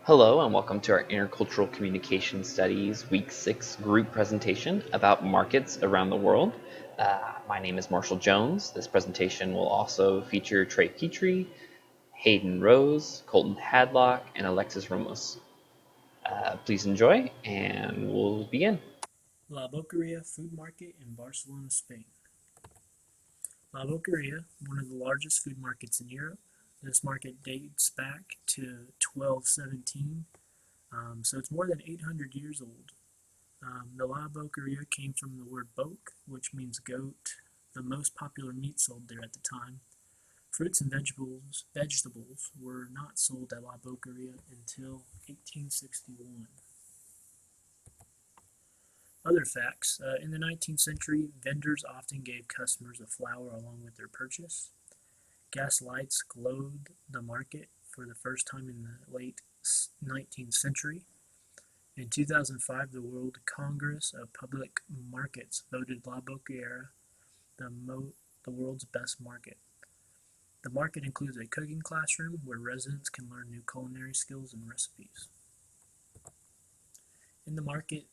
Hello and welcome to our Intercultural Communication Studies Week 6 group presentation about markets around the world. My name is Marshall Jones. This presentation will also feature Trey Petrie, Hayden Rose, Colton Hadlock, and Alexis Ramos. Please enjoy and we'll begin. La Boqueria Food Market in Barcelona, Spain. La Boqueria, one of the largest food markets in Europe. This market dates back to 1217, so it's more than 800 years old. The La Boqueria came from the word boque, which means goat, the most popular meat sold there at the time. Fruits and vegetables were not sold at La Boqueria until 1861. Other facts, in the 19th century, vendors often gave customers a flower along with their purchase. Gas lights glowed the market for the first time in the late 19th century. In 2005, the World Congress of Public Markets voted La Boqueria the world's best market. The market includes a cooking classroom where residents can learn new culinary skills and recipes. In the market,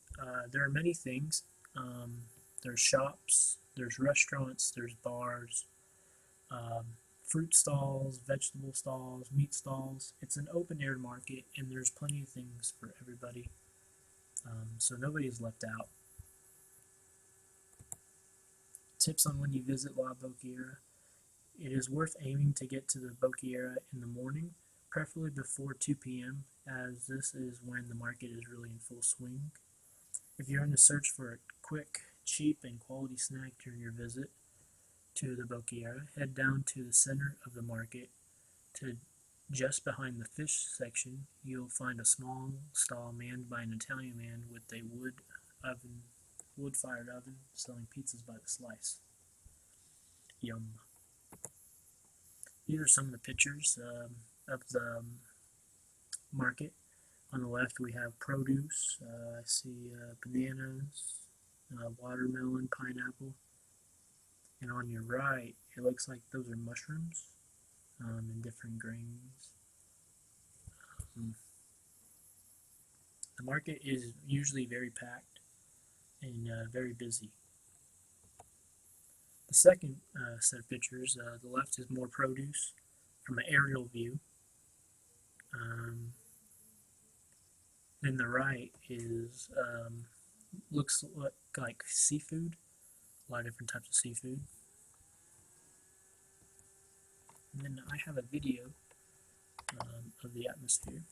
there are many things. There's shops, there's restaurants, there's bars, um, fruit stalls, vegetable stalls, meat stalls. It's an open air market and there's plenty of things for everybody. So nobody is left out. Tips on when you visit La Boqueria. It is worth aiming to get to the Boqueria in the morning, preferably before 2 p.m., as this is when the market is really in full swing. If you're in the search for a quick, cheap, and quality snack during your visit to the Boqueria, head down to the center of the market. To just behind the fish section, you'll find a small stall manned by an Italian man with a wood-fired oven, selling pizzas by the slice. Yum. These are some of the pictures of the market. On the left, we have produce. I see bananas, watermelon, pineapple. And on your right, it looks like those are mushrooms in different grains. The market is usually very packed and very busy. The second set of pictures, the left is more produce from an aerial view. Then the right is looks like seafood, a lot of different types of seafood. And then I have a video of the atmosphere.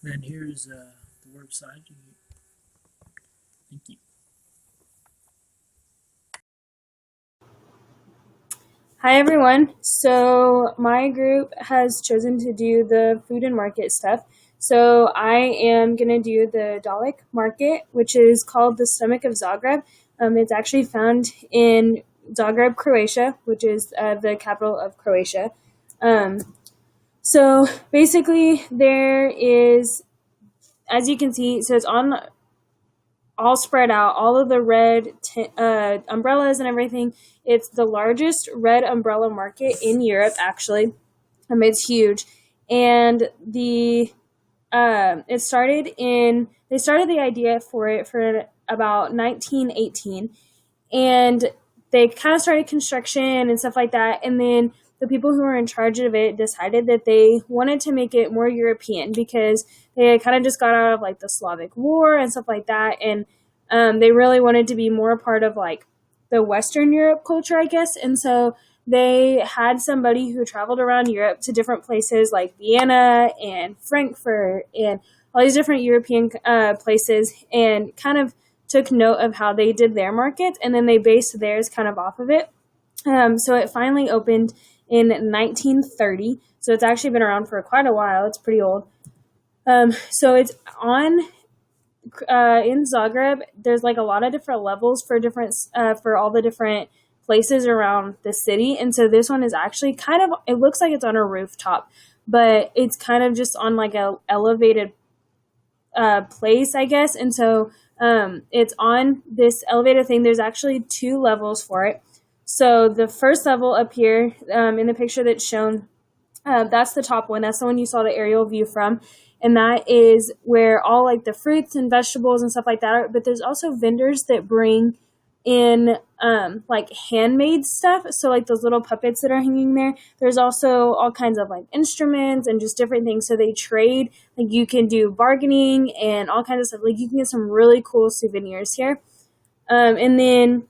Then here's the website. Thank you. Hi everyone. So my group has chosen to do the food and market stuff. So I am going to do the Dalek market, which is called the Stomach of Zagreb. It's actually found in Zagreb, Croatia, which is the capital of Croatia. So basically, there is, as you can see, so it's on all spread out, all of the red umbrellas and everything. It's the largest red umbrella market in Europe, actually. It's huge, and they started the idea for it for about 1918, and they kind of started construction and stuff like that, and then the people who were in charge of it decided that they wanted to make it more European because they had kind of just got out of like the Slavic War and stuff like that, and they really wanted to be more a part of like the Western Europe culture, I guess, and so they had somebody who traveled around Europe to different places like Vienna and Frankfurt and all these different European places, and kind of took note of how they did their markets, and then they based theirs kind of off of it. So it finally opened in 1930. So it's actually been around for quite a while. It's pretty old. So it's on in Zagreb. There's like a lot of different levels for different for all the different places around the city, and so this one is actually kind of, it looks like it's on a rooftop, but it's kind of just on like a elevated place, I guess, and so it's on this elevated thing. There's actually 2 levels for it. So the first level up here in the picture that's shown, that's the top one. That's the one you saw the aerial view from, and that is where all like the fruits and vegetables and stuff like that are, but there's also vendors that bring in like handmade stuff, so like those little puppets that are hanging there. There's also all kinds of like instruments and just different things, so they trade. Like you can do bargaining and all kinds of stuff. Like you can get some really cool souvenirs here. And then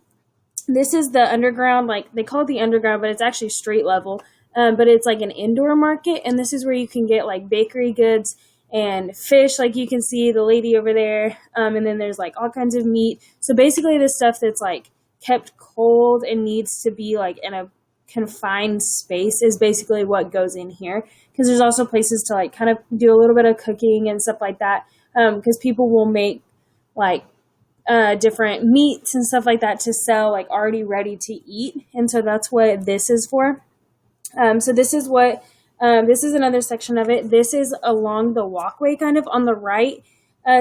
this is the underground, like they call it the underground, but it's actually street level. But it's like an indoor market, and this is where you can get like bakery goods and fish, like you can see the lady over there, and then there's like all kinds of meat. So basically the stuff that's like kept cold and needs to be like in a confined space is basically what goes in here, because there's also places to like kind of do a little bit of cooking and stuff like that, because people will make like different meats and stuff like that to sell like already ready to eat, and so that's what this is for. So this is what this is another section of it. This is along the walkway, kind of on the right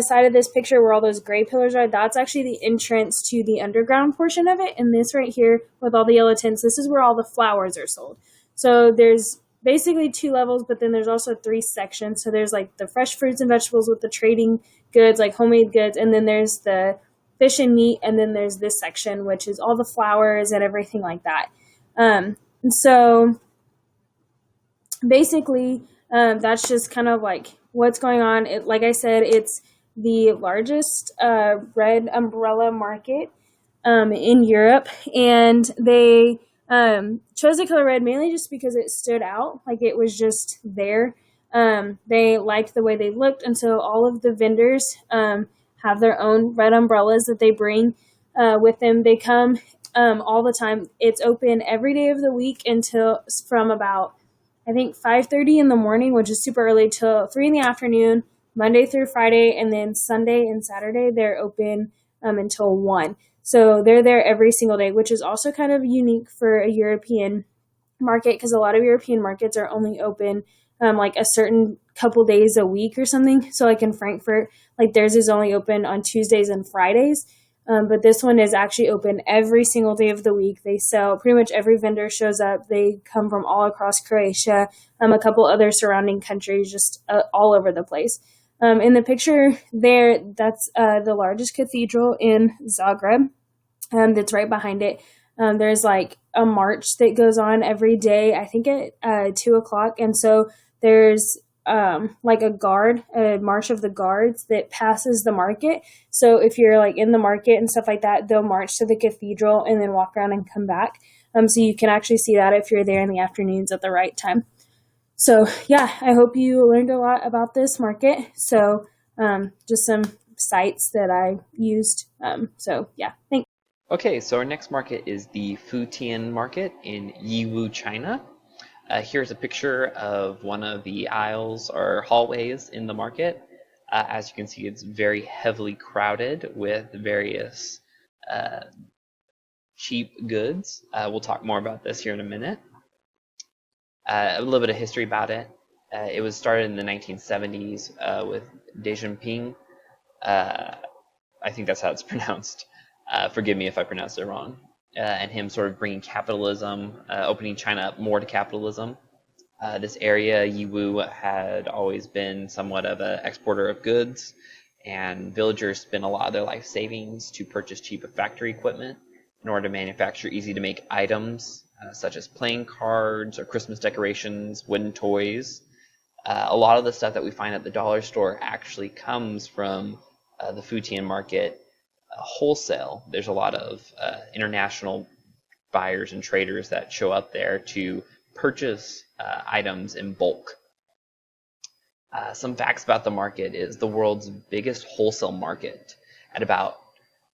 side of this picture where all those gray pillars are. That's actually the entrance to the underground portion of it. And this right here with all the yellow tints, this is where all the flowers are sold. So there's basically 2 levels, but then there's also 3 sections. So there's like the fresh fruits and vegetables with the trading goods, like homemade goods. And then there's the fish and meat. And then there's this section, which is all the flowers and everything like that. So basically, that's just kind of like what's going on. It, like I said, it's the largest red umbrella market in Europe, and they chose the color red mainly just because it stood out, like it was just there. They liked the way they looked, and so all of the vendors have their own red umbrellas that they bring with them. They come all the time. It's open every day of the week until from about, I think, 5:30 in the morning, which is super early, till 3 in the afternoon, Monday through Friday, and then Sunday and Saturday they're open until 1. So they're there every single day, which is also kind of unique for a European market, because a lot of European markets are only open like a certain couple days a week or something. So like in Frankfurt, like theirs is only open on Tuesdays and Fridays. But this one is actually open every single day of the week. They sell, pretty much every vendor shows up. They come from all across Croatia, a couple other surrounding countries, just all over the place. In the picture there, that's the largest cathedral in Zagreb. That's right behind it. There's like a march that goes on every day, I think at 2 o'clock. And so there's like a march of the guards that passes the market. So if you're like in the market and stuff like that, they'll march to the cathedral and then walk around and come back. So you can actually see that if you're there in the afternoons at the right time. So yeah, I hope you learned a lot about this market. So just some sites that I used. So yeah, thanks. Okay, so our next market is the Futian Market in Yiwu, China. Here's a picture of one of the aisles or hallways in the market. As you can see, it's very heavily crowded with various cheap goods. We'll talk more about this here in a minute. A little bit of history about it. It was started in the 1970s with Deng Xiaoping. I think that's how it's pronounced. Forgive me if I pronounced it wrong. And him sort of bringing capitalism, opening China up more to capitalism. This area, Yiwu, had always been somewhat of an exporter of goods, and villagers spent a lot of their life savings to purchase cheap factory equipment in order to manufacture easy-to-make items, such as playing cards or Christmas decorations, wooden toys. A lot of the stuff that we find at the dollar store actually comes from the Futian market wholesale. There's a lot of international buyers and traders that show up there to purchase items in bulk. Some facts about the market is the world's biggest wholesale market at about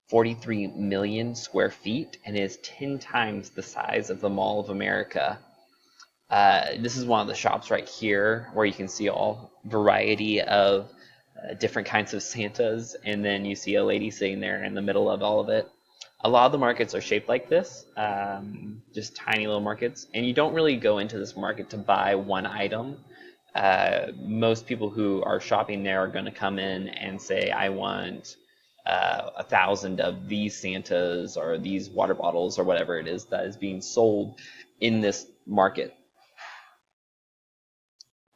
43 million square feet and is 10 times the size of the Mall of America. This is one of the shops right here where you can see all variety of different kinds of Santas, and then you see a lady sitting there in the middle of all of it. A lot of the markets are shaped like this, just tiny little markets, and you don't really go into this market to buy one item. Most people who are shopping there are going to come in and say, I want 1,000 of these Santas or these water bottles or whatever it is that is being sold in this market.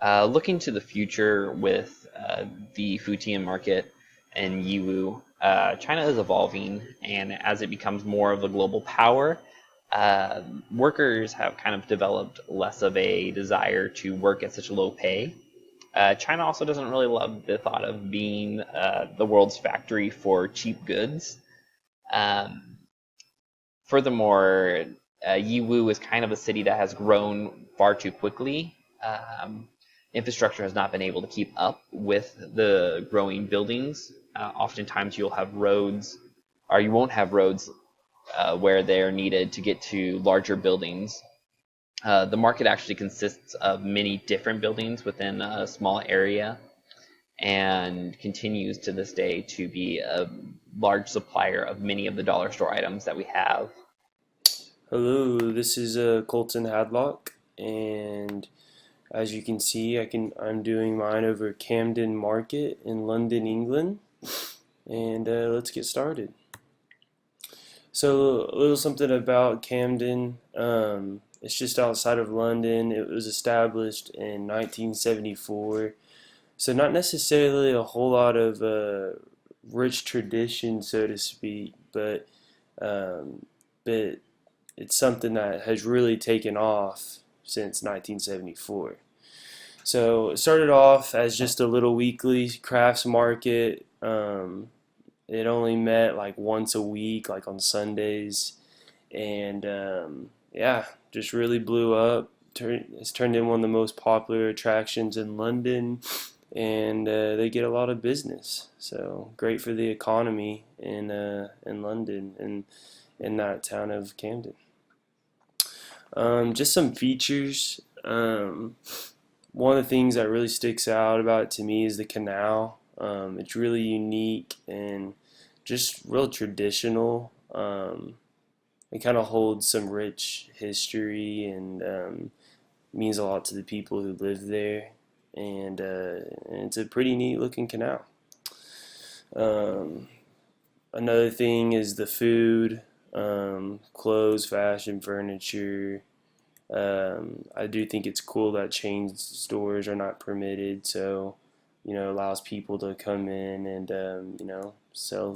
Looking to the future with the Futian market and Yiwu, China is evolving, and as it becomes more of a global power, workers have kind of developed less of a desire to work at such a low pay. China also doesn't really love the thought of being the world's factory for cheap goods. Furthermore, Yiwu is kind of a city that has grown far too quickly. Infrastructure has not been able to keep up with the growing buildings. Oftentimes you'll have roads, or you won't have roads where they're needed to get to larger buildings. The market actually consists of many different buildings within a small area and continues to this day to be a large supplier of many of the dollar store items that we have. Hello, this is Colton Hadlock, and as you can see, I'm doing mine over Camden Market in London, England, and let's get started. So a little something about Camden. It's just outside of London. It was established in 1974, so not necessarily a whole lot of rich tradition, so to speak, but it's something that has really taken off since 1974. So it started off as just a little weekly crafts market. It only met like once a week, like on Sundays, and yeah, just really blew up. It's turned into one of the most popular attractions in London, and they get a lot of business. So great for the economy in London and in that town of Camden. Just some features. One of the things that really sticks out about it to me is the canal. It's really unique and just real traditional. It kind of holds some rich history and means a lot to the people who live there. And it's a pretty neat looking canal. Another thing is the food, clothes, fashion, furniture. I do think it's cool that chain stores are not permitted, so allows people to come in and sell